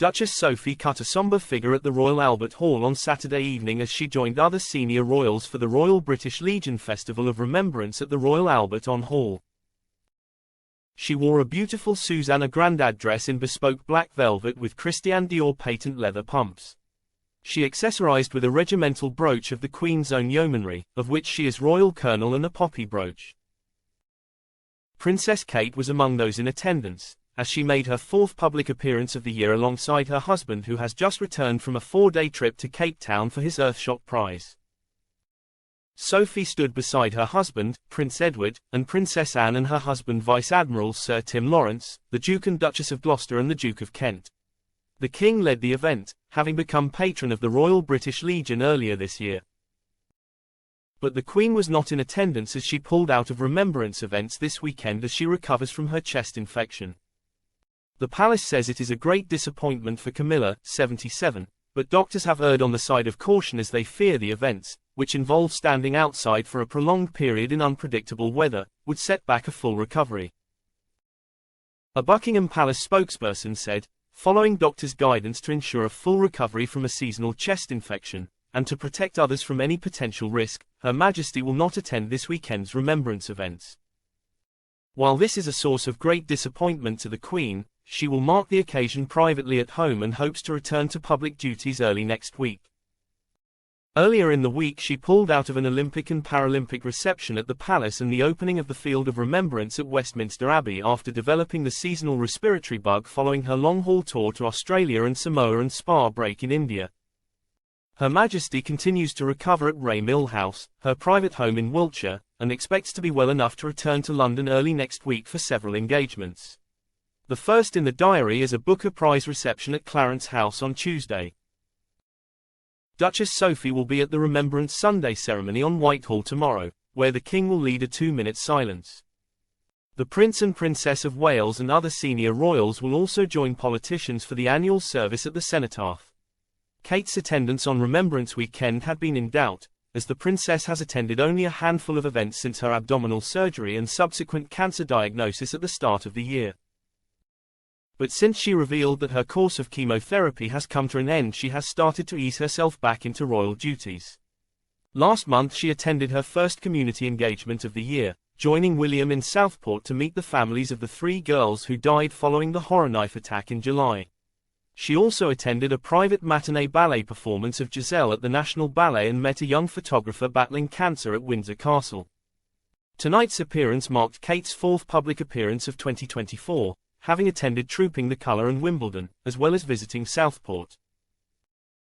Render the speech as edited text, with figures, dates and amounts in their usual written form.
Duchess Sophie cut a somber figure at the Royal Albert Hall on Saturday evening as she joined other senior royals for the Royal British Legion Festival of Remembrance at the Royal Albert Hall. She wore a beautiful Susanna Grandad dress in bespoke black velvet with Christian Dior patent leather pumps. She accessorized with a regimental brooch of the Queen's own yeomanry, of which she is Royal Colonel, and a poppy brooch. Princess Kate was among those in attendance, as she made her fourth public appearance of the year alongside her husband, who has just returned from a 4-day trip to Cape Town for his Earthshot prize. Sophie stood beside her husband, Prince Edward, and Princess Anne, and her husband Vice Admiral Sir Tim Lawrence, the Duke and Duchess of Gloucester and the Duke of Kent. The King led the event, having become patron of the Royal British Legion earlier this year. But the Queen was not in attendance as she pulled out of Remembrance events this weekend as she recovers from her chest infection. The palace says it is a great disappointment for Camilla, 77, but doctors have erred on the side of caution as they fear the events, which involve standing outside for a prolonged period in unpredictable weather, would set back a full recovery. A Buckingham Palace spokesperson said, following doctors' guidance to ensure a full recovery from a seasonal chest infection, and to protect others from any potential risk, Her Majesty will not attend this weekend's Remembrance events. While this is a source of great disappointment to the Queen, she will mark the occasion privately at home and hopes to return to public duties early next week. Earlier in the week she pulled out of an Olympic and Paralympic reception at the palace and the opening of the Field of Remembrance at Westminster Abbey after developing the seasonal respiratory bug following her long-haul tour to Australia and Samoa and spa break in India. Her Majesty continues to recover at Ray Mill House, her private home in Wiltshire, and expects to be well enough to return to London early next week for several engagements. The first in the diary is a Booker Prize reception at Clarence House on Tuesday. Duchess Sophie will be at the Remembrance Sunday ceremony on Whitehall tomorrow, where the King will lead a 2-minute silence. The Prince and Princess of Wales and other senior royals will also join politicians for the annual service at the cenotaph. Kate's attendance on Remembrance weekend had been in doubt, as the princess has attended only a handful of events since her abdominal surgery and subsequent cancer diagnosis at the start of the year. But since she revealed that her course of chemotherapy has come to an end, she has started to ease herself back into royal duties. Last month she attended her first community engagement of the year, joining William in Southport to meet the families of the 3 girls who died following the horror knife attack in July. She also attended a private matinee ballet performance of Giselle at the National Ballet and met a young photographer battling cancer at Windsor Castle. Tonight's appearance marked Kate's 4th public appearance of 2024, having attended Trooping the Colour and Wimbledon, as well as visiting Southport.